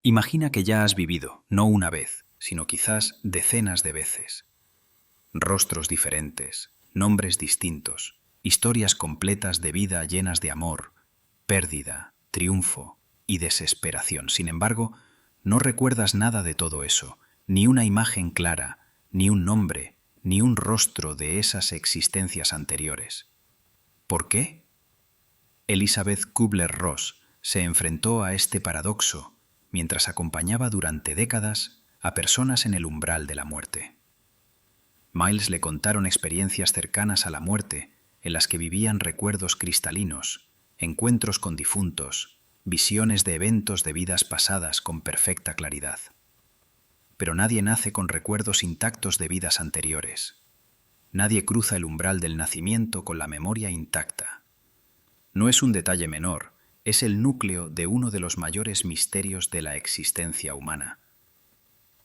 Imagina que ya has vivido, no una vez, sino quizás decenas de veces. Rostros diferentes, nombres distintos, historias completas de vida llenas de amor, pérdida, triunfo y desesperación. Sin embargo, no recuerdas nada de todo eso, ni una imagen clara, ni un nombre, ni un rostro de esas existencias anteriores. ¿Por qué? Elizabeth Kubler-Ross se enfrentó a este paradoxo mientras acompañaba durante décadas a personas en el umbral de la muerte. Miles le contaron experiencias cercanas a la muerte en las que vivían recuerdos cristalinos, encuentros con difuntos, visiones de eventos de vidas pasadas con perfecta claridad. Pero nadie nace con recuerdos intactos de vidas anteriores. Nadie cruza el umbral del nacimiento con la memoria intacta. No es un detalle menor, es el núcleo de uno de los mayores misterios de la existencia humana.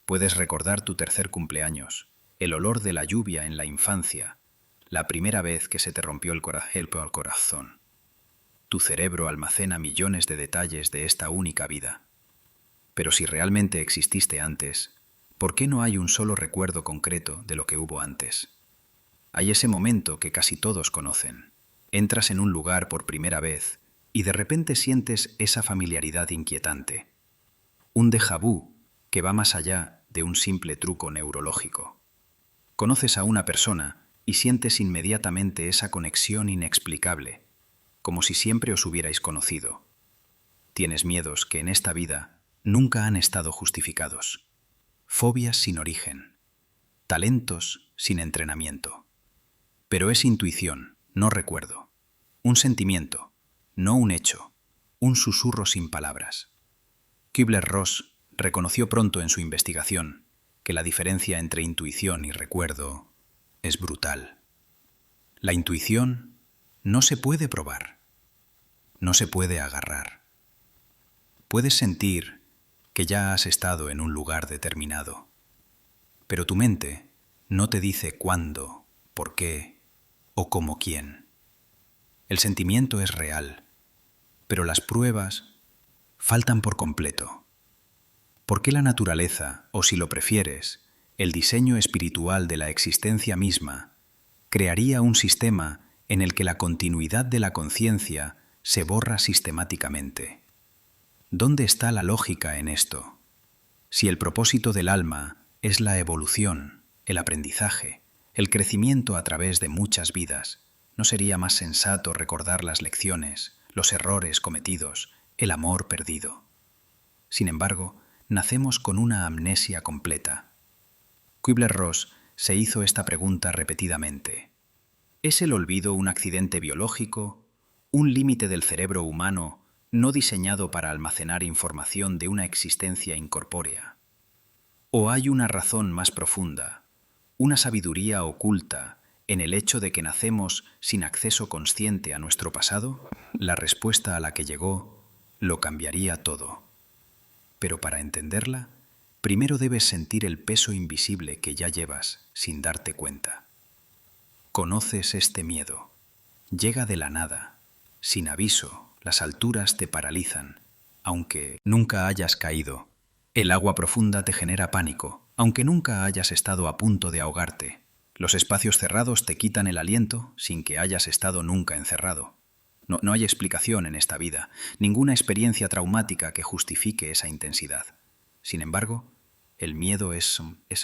Puedes recordar tu tercer cumpleaños, el olor de la lluvia en la infancia, la primera vez que se te rompió el corazón. Tu cerebro almacena millones de detalles de esta única vida. Pero si realmente exististe antes, ¿por qué no hay un solo recuerdo concreto de lo que hubo antes? Hay ese momento que casi todos conocen. Entras en un lugar por primera vez y de repente sientes esa familiaridad inquietante. Un déjà vu que va más allá de un simple truco neurológico. Conoces a una persona y sientes inmediatamente esa conexión inexplicable, como si siempre os hubierais conocido. Tienes miedos que en esta vida nunca han estado justificados. Fobias sin origen. Talentos sin entrenamiento. Pero es intuición, no recuerdo. Un sentimiento, no un hecho. Un susurro sin palabras. Kubler-Ross reconoció pronto en su investigación que la diferencia entre intuición y recuerdo es brutal. La intuición no se puede probar, no se puede agarrar. Puedes sentir que ya has estado en un lugar determinado, pero tu mente no te dice cuándo, por qué o como quién. El sentimiento es real, pero las pruebas faltan por completo. ¿Por qué la naturaleza, o si lo prefieres, el diseño espiritual de la existencia misma, crearía un sistema en el que la continuidad de la conciencia se borra sistemáticamente? ¿Dónde está la lógica en esto? Si el propósito del alma es la evolución, el aprendizaje, el crecimiento a través de muchas vidas, ¿no sería más sensato recordar las lecciones, los errores cometidos, el amor perdido? Sin embargo, nacemos con una amnesia completa. Kubler-Ross se hizo esta pregunta repetidamente. ¿Es el olvido un accidente biológico, un límite del cerebro humano no diseñado para almacenar información de una existencia incorpórea? ¿O hay una razón más profunda, una sabiduría oculta en el hecho de que nacemos sin acceso consciente a nuestro pasado? La respuesta a la que llegó lo cambiaría todo. Pero para entenderla, primero debes sentir el peso invisible que ya llevas sin darte cuenta. Conoces este miedo. Llega de la nada. Sin aviso, las alturas te paralizan. Aunque nunca hayas caído, el agua profunda te genera pánico. Aunque nunca hayas estado a punto de ahogarte, los espacios cerrados te quitan el aliento sin que hayas estado nunca encerrado. No hay explicación en esta vida, ninguna experiencia traumática que justifique esa intensidad. Sin embargo, el miedo es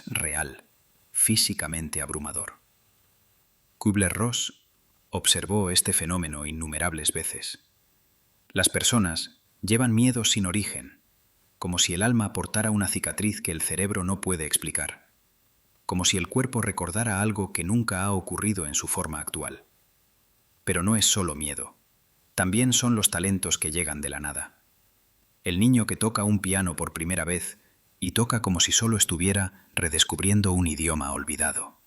real, físicamente abrumador. Kubler-Ross observó este fenómeno innumerables veces. Las personas llevan miedos sin origen, como si el alma portara una cicatriz que el cerebro no puede explicar, como si el cuerpo recordara algo que nunca ha ocurrido en su forma actual. Pero no es solo miedo. También son los talentos que llegan de la nada. El niño que toca un piano por primera vez y toca como si solo estuviera redescubriendo un idioma olvidado.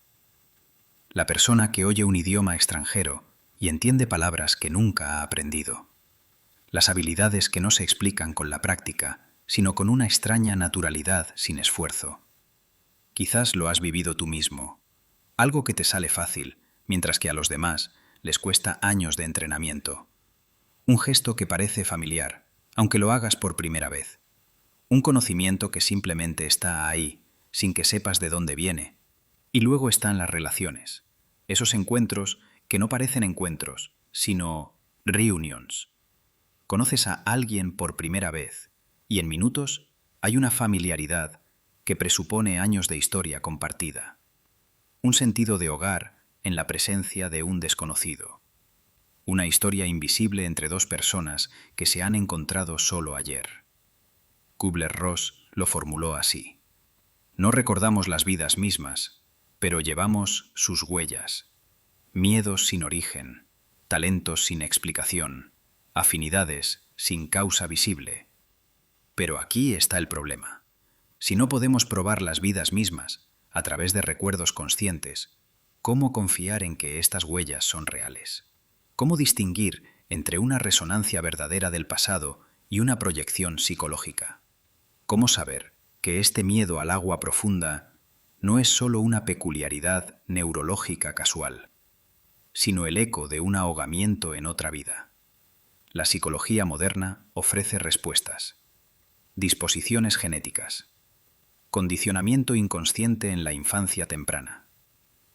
La persona que oye un idioma extranjero y entiende palabras que nunca ha aprendido. Las habilidades que no se explican con la práctica, sino con una extraña naturalidad sin esfuerzo. Quizás lo has vivido tú mismo. Algo que te sale fácil, mientras que a los demás les cuesta años de entrenamiento. Un gesto que parece familiar, aunque lo hagas por primera vez. Un conocimiento que simplemente está ahí, sin que sepas de dónde viene. Y luego están las relaciones. Esos encuentros que no parecen encuentros, sino reunions. Conoces a alguien por primera vez y en minutos hay una familiaridad que presupone años de historia compartida. Un sentido de hogar en la presencia de un desconocido. Una historia invisible entre dos personas que se han encontrado solo ayer. Kübler-Ross lo formuló así. No recordamos las vidas mismas, pero llevamos sus huellas. Miedos sin origen, talentos sin explicación, afinidades sin causa visible. Pero aquí está el problema. Si no podemos probar las vidas mismas a través de recuerdos conscientes, ¿cómo confiar en que estas huellas son reales? ¿Cómo distinguir entre una resonancia verdadera del pasado y una proyección psicológica? ¿Cómo saber que este miedo al agua profunda no es solo una peculiaridad neurológica casual, sino el eco de un ahogamiento en otra vida? La psicología moderna ofrece respuestas. Disposiciones genéticas. Condicionamiento inconsciente en la infancia temprana.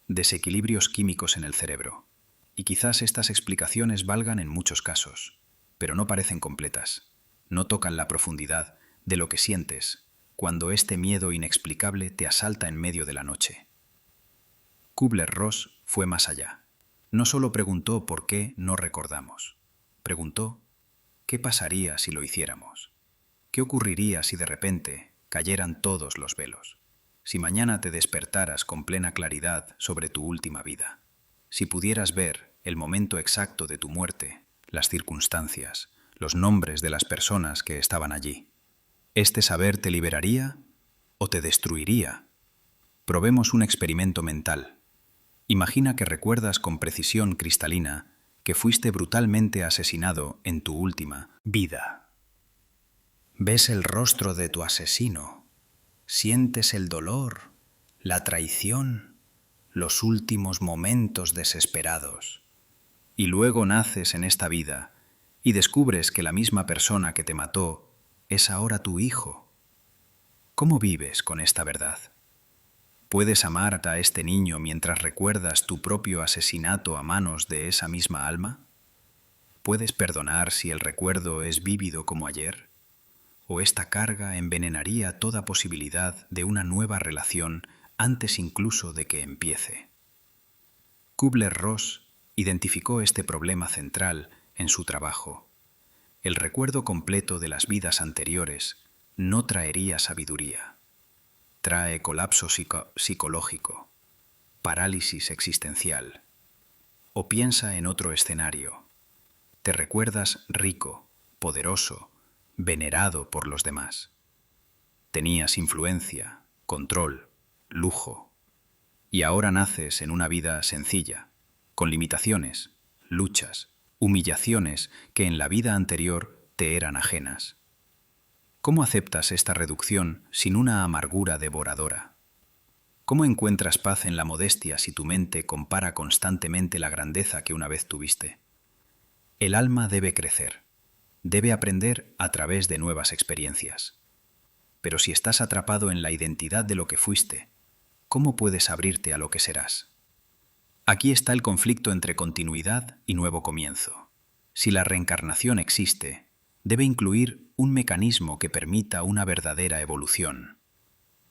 Desequilibrios químicos en el cerebro. Y quizás estas explicaciones valgan en muchos casos, pero no parecen completas. No tocan la profundidad de lo que sientes cuando este miedo inexplicable te asalta en medio de la noche. Kübler-Ross fue más allá. No solo preguntó por qué no recordamos. Preguntó, ¿qué pasaría si lo hiciéramos? ¿Qué ocurriría si de repente cayeran todos los velos? Si mañana te despertaras con plena claridad sobre tu última vida. Si pudieras ver el momento exacto de tu muerte, las circunstancias, los nombres de las personas que estaban allí. ¿Este saber te liberaría o te destruiría? Probemos un experimento mental. Imagina que recuerdas con precisión cristalina que fuiste brutalmente asesinado en tu última vida. Ves el rostro de tu asesino, sientes el dolor, la traición, los últimos momentos desesperados. Y luego naces en esta vida y descubres que la misma persona que te mató es ahora tu hijo. ¿Cómo vives con esta verdad? ¿Puedes amar a este niño mientras recuerdas tu propio asesinato a manos de esa misma alma? ¿Puedes perdonar si el recuerdo es vívido como ayer? ¿O esta carga envenenaría toda posibilidad de una nueva relación antes incluso de que empiece? Kübler-Ross identificó este problema central en su trabajo. El recuerdo completo de las vidas anteriores no traería sabiduría. Trae colapso psicológico, parálisis existencial. O piensa en otro escenario. Te recuerdas rico, poderoso, venerado por los demás. Tenías influencia, control, lujo. Y ahora naces en una vida sencilla, con limitaciones, luchas, humillaciones que en la vida anterior te eran ajenas. ¿Cómo aceptas esta reducción sin una amargura devoradora? ¿Cómo encuentras paz en la modestia si tu mente compara constantemente la grandeza que una vez tuviste? El alma debe crecer, debe aprender a través de nuevas experiencias. Pero si estás atrapado en la identidad de lo que fuiste, ¿cómo puedes abrirte a lo que serás? Aquí está el conflicto entre continuidad y nuevo comienzo. Si la reencarnación existe, debe incluir un mecanismo que permita una verdadera evolución.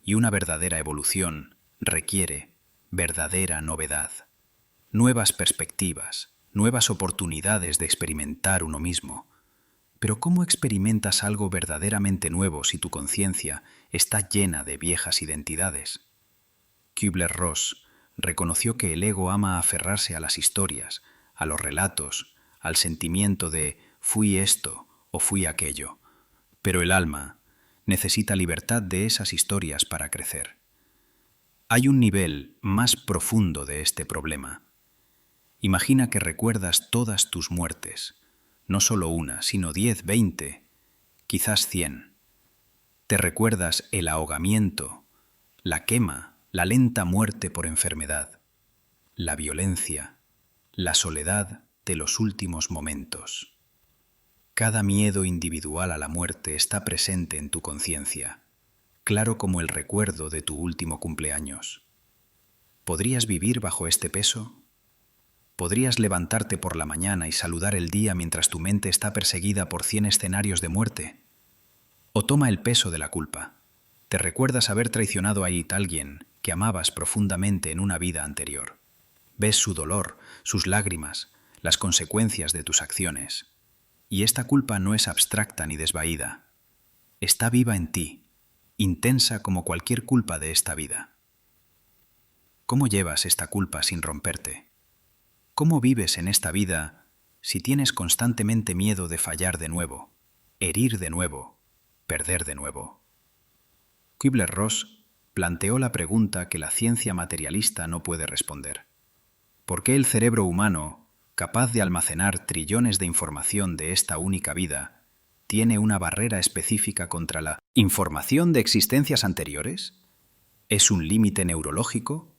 Y una verdadera evolución requiere verdadera novedad. Nuevas perspectivas, nuevas oportunidades de experimentar uno mismo. Pero ¿cómo experimentas algo verdaderamente nuevo si tu conciencia está llena de viejas identidades? Kübler-Ross reconoció que el ego ama aferrarse a las historias, a los relatos, al sentimiento de fui esto o fui aquello, pero el alma necesita libertad de esas historias para crecer. Hay un nivel más profundo de este problema. Imagina que recuerdas todas tus muertes, no solo una, sino 10, 20, quizás 100. Te recuerdas el ahogamiento, la quema, la lenta muerte por enfermedad, la violencia, la soledad de los últimos momentos. Cada miedo individual a la muerte está presente en tu conciencia, claro como el recuerdo de tu último cumpleaños. ¿Podrías vivir bajo este peso? ¿Podrías levantarte por la mañana y saludar el día mientras tu mente está perseguida por 100 escenarios de muerte? ¿O toma el peso de la culpa? ¿Te recuerdas haber traicionado a alguien que amabas profundamente en una vida anterior? Ves su dolor, sus lágrimas, las consecuencias de tus acciones. Y esta culpa no es abstracta ni desvaída. Está viva en ti, intensa como cualquier culpa de esta vida. ¿Cómo llevas esta culpa sin romperte? ¿Cómo vives en esta vida si tienes constantemente miedo de fallar de nuevo, herir de nuevo, perder de nuevo? Kübler-Ross planteó la pregunta que la ciencia materialista no puede responder. ¿Por qué el cerebro humano, capaz de almacenar trillones de información de esta única vida, tiene una barrera específica contra la información de existencias anteriores? ¿Es un límite neurológico?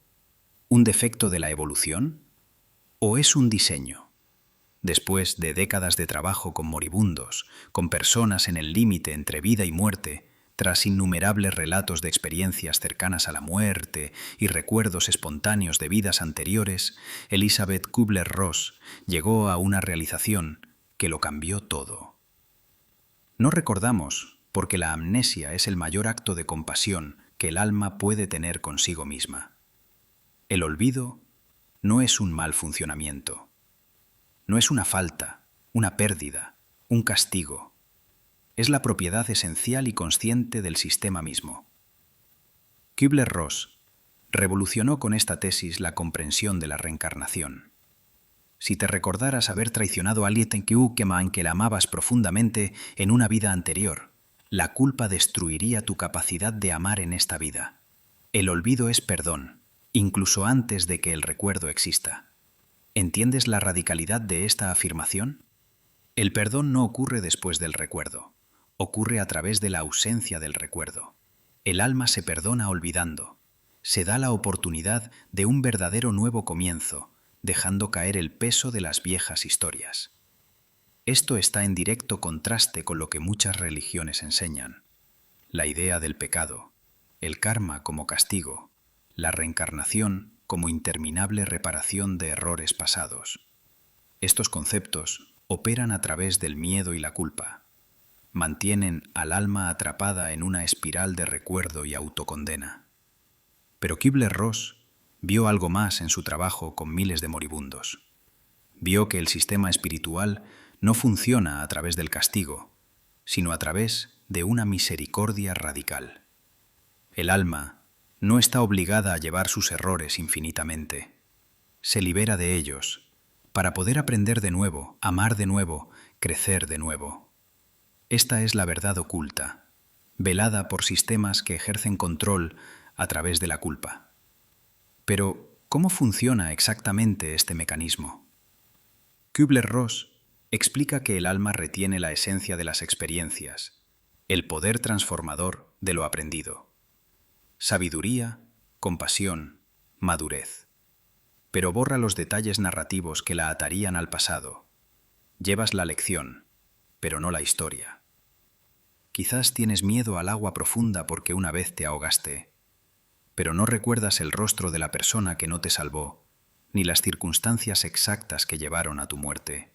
¿Un defecto de la evolución? ¿O es un diseño? Después de décadas de trabajo con moribundos, con personas en el límite entre vida y muerte, tras innumerables relatos de experiencias cercanas a la muerte y recuerdos espontáneos de vidas anteriores, Elizabeth Kübler-Ross llegó a una realización que lo cambió todo. No recordamos porque la amnesia es el mayor acto de compasión que el alma puede tener consigo misma. El olvido no es un mal funcionamiento. No es una falta, una pérdida, un castigo. Es la propiedad esencial y consciente del sistema mismo. Kübler-Ross revolucionó con esta tesis la comprensión de la reencarnación. Si te recordaras haber traicionado a alguien que la amabas profundamente en una vida anterior, la culpa destruiría tu capacidad de amar en esta vida. El olvido es perdón, incluso antes de que el recuerdo exista. ¿Entiendes la radicalidad de esta afirmación? El perdón no ocurre después del recuerdo. Ocurre a través de la ausencia del recuerdo. El alma se perdona olvidando. Se da la oportunidad de un verdadero nuevo comienzo, dejando caer el peso de las viejas historias. Esto está en directo contraste con lo que muchas religiones enseñan. La idea del pecado, el karma como castigo, la reencarnación como interminable reparación de errores pasados. Estos conceptos operan a través del miedo y la culpa. Mantienen al alma atrapada en una espiral de recuerdo y autocondena. Pero Kübler-Ross vio algo más en su trabajo con miles de moribundos. Vio que el sistema espiritual no funciona a través del castigo, sino a través de una misericordia radical. El alma no está obligada a llevar sus errores infinitamente. Se libera de ellos para poder aprender de nuevo, amar de nuevo, crecer de nuevo. Esta es la verdad oculta, velada por sistemas que ejercen control a través de la culpa. Pero, ¿cómo funciona exactamente este mecanismo? Kübler-Ross explica que el alma retiene la esencia de las experiencias, el poder transformador de lo aprendido. Sabiduría, compasión, madurez. Pero borra los detalles narrativos que la atarían al pasado. Llevas la lección, pero no la historia. Quizás tienes miedo al agua profunda porque una vez te ahogaste, pero no recuerdas el rostro de la persona que no te salvó, ni las circunstancias exactas que llevaron a tu muerte.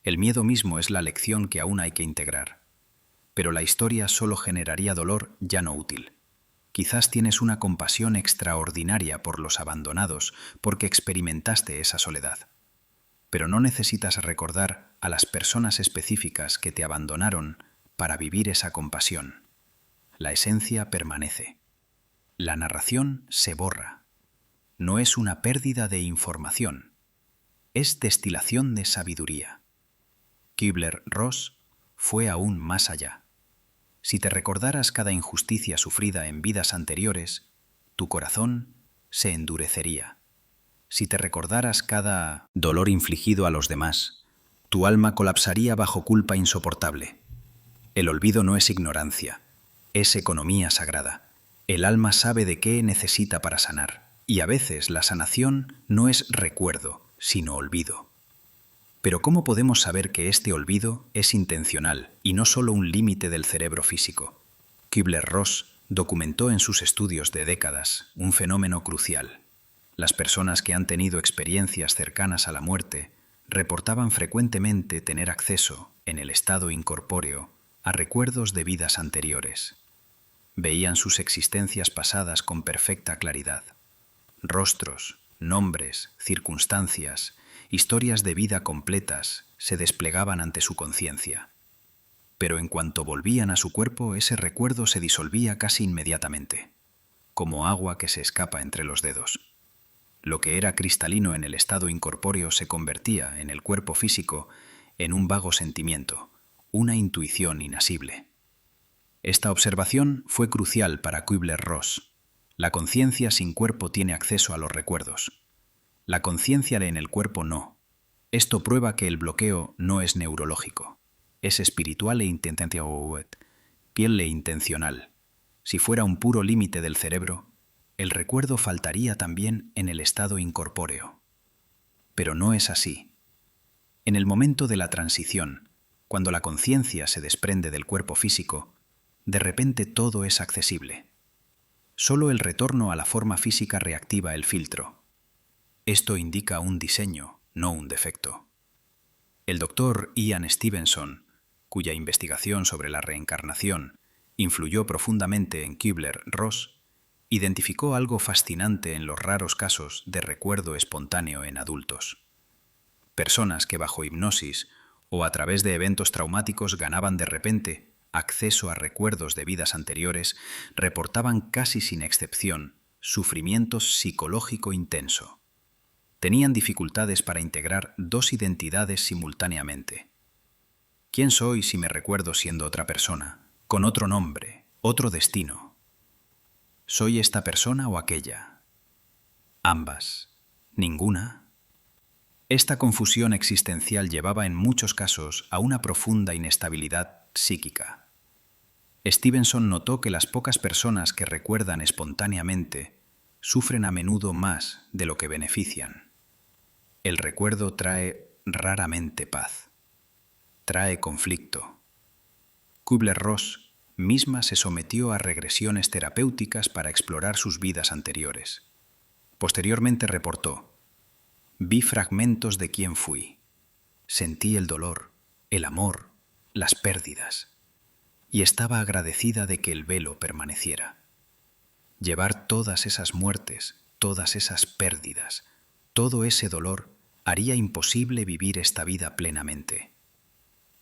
El miedo mismo es la lección que aún hay que integrar, pero la historia solo generaría dolor ya no útil. Quizás tienes una compasión extraordinaria por los abandonados porque experimentaste esa soledad. Pero no necesitas recordar a las personas específicas que te abandonaron para vivir esa compasión. La esencia permanece. La narración se borra. No es una pérdida de información. Es destilación de sabiduría. Kübler-Ross fue aún más allá. Si te recordaras cada injusticia sufrida en vidas anteriores, tu corazón se endurecería. Si te recordaras cada dolor infligido a los demás, tu alma colapsaría bajo culpa insoportable. El olvido no es ignorancia, es economía sagrada. El alma sabe de qué necesita para sanar, y a veces la sanación no es recuerdo, sino olvido. Pero ¿cómo podemos saber que este olvido es intencional y no solo un límite del cerebro físico? Kübler-Ross documentó en sus estudios de décadas un fenómeno crucial. Las personas que han tenido experiencias cercanas a la muerte reportaban frecuentemente tener acceso, en el estado incorpóreo, a recuerdos de vidas anteriores. Veían sus existencias pasadas con perfecta claridad. Rostros, nombres, circunstancias, historias de vida completas se desplegaban ante su conciencia. Pero en cuanto volvían a su cuerpo, ese recuerdo se disolvía casi inmediatamente, como agua que se escapa entre los dedos. Lo que era cristalino en el estado incorpóreo se convertía, en el cuerpo físico, en un vago sentimiento, una intuición inasible. Esta observación fue crucial para Kübler-Ross. La conciencia sin cuerpo tiene acceso a los recuerdos. La conciencia en el cuerpo no. Esto prueba que el bloqueo no es neurológico. Es espiritual e intencional. Si fuera un puro límite del cerebro, el recuerdo faltaría también en el estado incorpóreo. Pero no es así. En el momento de la transición, cuando la conciencia se desprende del cuerpo físico, de repente todo es accesible. Solo el retorno a la forma física reactiva el filtro. Esto indica un diseño, no un defecto. El doctor Ian Stevenson, cuya investigación sobre la reencarnación influyó profundamente en Kübler-Ross, identificó algo fascinante en los raros casos de recuerdo espontáneo en adultos. Personas que bajo hipnosis o a través de eventos traumáticos ganaban de repente acceso a recuerdos de vidas anteriores reportaban casi sin excepción sufrimiento psicológico intenso. Tenían dificultades para integrar dos identidades simultáneamente. ¿Quién soy si me recuerdo siendo otra persona, con otro nombre, otro destino? ¿Soy esta persona o aquella? Ambas. ¿Ninguna? Esta confusión existencial llevaba en muchos casos a una profunda inestabilidad psíquica. Stevenson notó que las pocas personas que recuerdan espontáneamente sufren a menudo más de lo que benefician. El recuerdo trae raramente paz. Trae conflicto. Kübler-Ross misma se sometió a regresiones terapéuticas para explorar sus vidas anteriores. Posteriormente reportó: vi fragmentos de quién fui. Sentí el dolor, el amor, las pérdidas. Y estaba agradecida de que el velo permaneciera. Llevar todas esas muertes, todas esas pérdidas, todo ese dolor haría imposible vivir esta vida plenamente.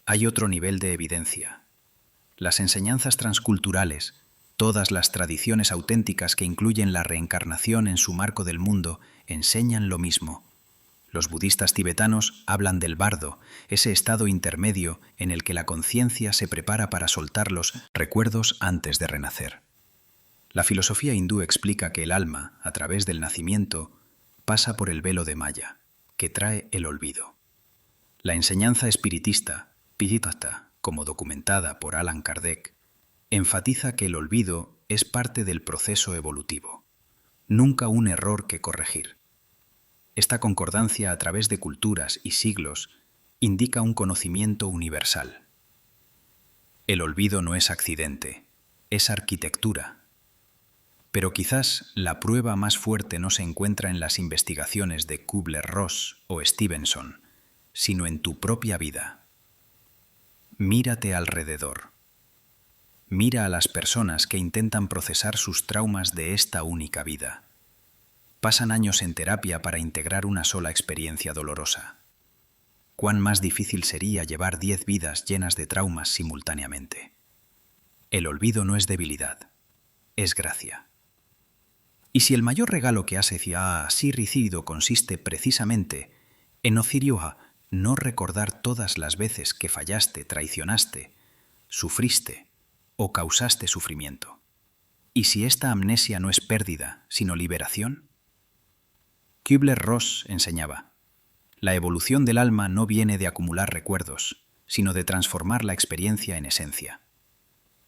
Hay otro nivel de evidencia. Las enseñanzas transculturales, todas las tradiciones auténticas que incluyen la reencarnación en su marco del mundo, enseñan lo mismo. Los budistas tibetanos hablan del bardo, ese estado intermedio en el que la conciencia se prepara para soltar los recuerdos antes de renacer. La filosofía hindú explica que el alma, a través del nacimiento, pasa por el velo de Maya, que trae el olvido. La enseñanza espiritista, Pijitata, como documentada por Allan Kardec, enfatiza que el olvido es parte del proceso evolutivo, nunca un error que corregir. Esta concordancia a través de culturas y siglos indica un conocimiento universal. El olvido no es accidente, es arquitectura. Pero quizás la prueba más fuerte no se encuentra en las investigaciones de Kübler-Ross o Stevenson, sino en tu propia vida. Mírate alrededor. Mira a las personas que intentan procesar sus traumas de esta única vida. Pasan años en terapia para integrar una sola experiencia dolorosa. ¿Cuán más difícil sería llevar 10 vidas llenas de traumas simultáneamente? El olvido no es debilidad, es gracia. Y si el mayor regalo que has recibido consiste precisamente en no recordar todas las veces que fallaste, traicionaste, sufriste o causaste sufrimiento. ¿Y si esta amnesia no es pérdida, sino liberación? Kübler-Ross enseñaba: la evolución del alma no viene de acumular recuerdos, sino de transformar la experiencia en esencia.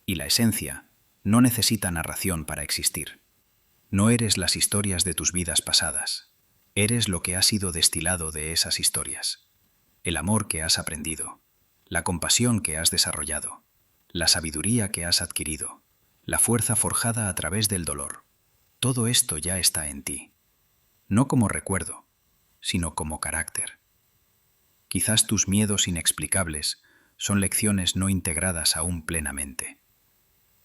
Y la esencia no necesita narración para existir. No eres las historias de tus vidas pasadas, eres lo que ha sido destilado de esas historias. el amor que has aprendido, la compasión que has desarrollado, la sabiduría que has adquirido, la fuerza forjada a través del dolor. Todo esto ya está en ti, no como recuerdo, sino como carácter. Quizás tus miedos inexplicables son lecciones no integradas aún plenamente.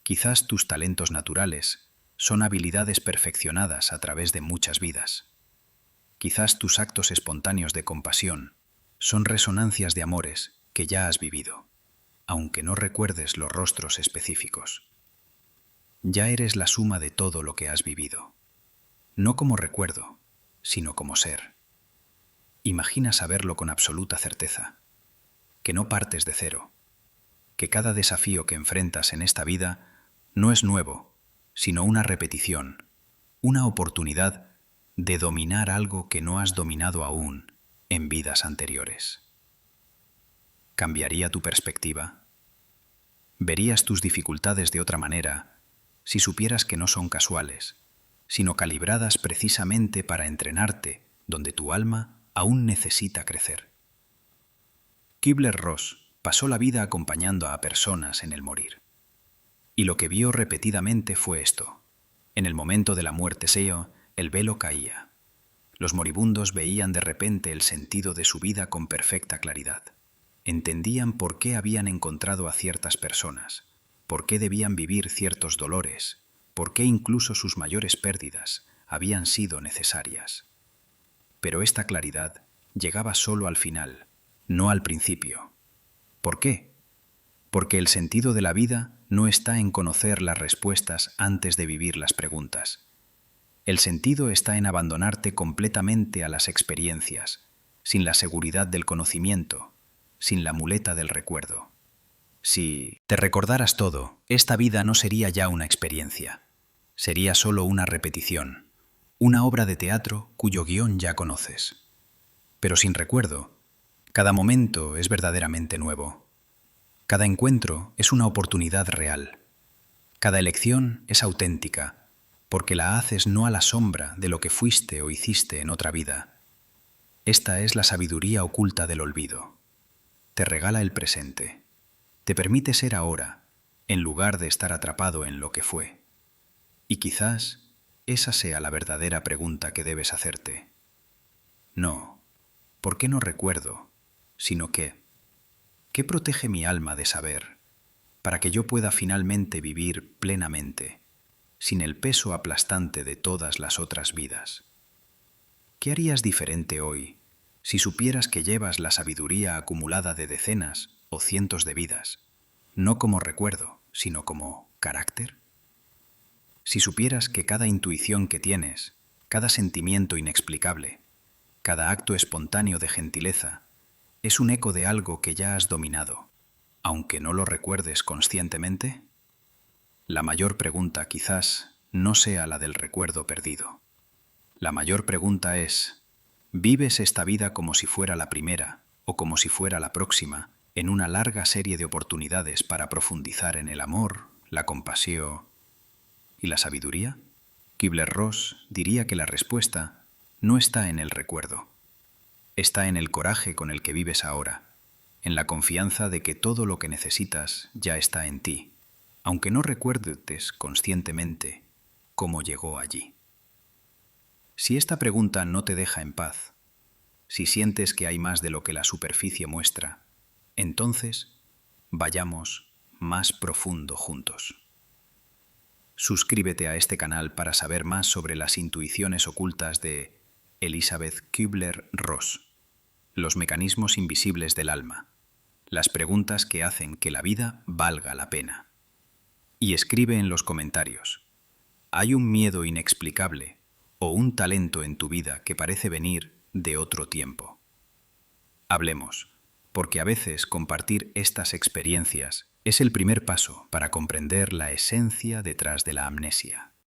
Quizás tus talentos naturales son habilidades perfeccionadas a través de muchas vidas. Quizás tus actos espontáneos de compasión son resonancias de amores que ya has vivido, aunque no recuerdes los rostros específicos. Ya eres la suma de todo lo que has vivido, no como recuerdo, sino como ser. Imagina saberlo con absoluta certeza, que no partes de cero, que cada desafío que enfrentas en esta vida no es nuevo, sino una repetición, una oportunidad de dominar algo que no has dominado aún en vidas anteriores. ¿Cambiaría tu perspectiva? ¿Verías tus dificultades de otra manera si supieras que no son casuales, sino calibradas precisamente para entrenarte donde tu alma aún necesita crecer? Kübler-Ross pasó la vida acompañando a personas en el morir. Y lo que vio repetidamente fue esto. En el momento de la muerte el velo caía. Los moribundos veían de repente el sentido de su vida con perfecta claridad. Entendían por qué habían encontrado a ciertas personas, por qué debían vivir ciertos dolores, por qué incluso sus mayores pérdidas habían sido necesarias. Pero esta claridad llegaba solo al final, no al principio. ¿Por qué? Porque el sentido de la vida no está en conocer las respuestas antes de vivir las preguntas. El sentido está en abandonarte completamente a las experiencias, sin la seguridad del conocimiento, sin la muleta del recuerdo. Si te recordaras todo, esta vida no sería ya una experiencia. Sería solo una repetición, una obra de teatro cuyo guión ya conoces. Pero sin recuerdo, cada momento es verdaderamente nuevo. Cada encuentro es una oportunidad real. Cada elección es auténtica, porque la haces no a la sombra de lo que fuiste o hiciste en otra vida. Esta es la sabiduría oculta del olvido. Te regala el presente. Te permite ser ahora, en lugar de estar atrapado en lo que fue. Y quizás esa sea la verdadera pregunta que debes hacerte. No, ¿por qué no recuerdo? Sino que, ¿qué protege mi alma de saber, para que yo pueda finalmente vivir plenamente, sin el peso aplastante de todas las otras vidas? ¿Qué harías diferente hoy si supieras que llevas la sabiduría acumulada de decenas o cientos de vidas, no como recuerdo, sino como carácter? Si supieras que cada intuición que tienes, cada sentimiento inexplicable, cada acto espontáneo de gentileza, es un eco de algo que ya has dominado, aunque no lo recuerdes conscientemente. La mayor pregunta quizás no sea la del recuerdo perdido. La mayor pregunta es, ¿vives esta vida como si fuera la primera o como si fuera la próxima en una larga serie de oportunidades para profundizar en el amor, la compasión y la sabiduría? Kübler-Ross diría que la respuesta no está en el recuerdo. Está en el coraje con el que vives ahora, en la confianza de que todo lo que necesitas ya está en ti, aunque no recuerdes conscientemente cómo llegó allí. Si esta pregunta no te deja en paz, si sientes que hay más de lo que la superficie muestra, entonces vayamos más profundo juntos. Suscríbete a este canal para saber más sobre las intuiciones ocultas de Elizabeth Kübler-Ross, los mecanismos invisibles del alma, las preguntas que hacen que la vida valga la pena. Y escribe en los comentarios, ¿hay un miedo inexplicable o un talento en tu vida que parece venir de otro tiempo? Hablemos, porque a veces compartir estas experiencias es el primer paso para comprender la esencia detrás de la amnesia.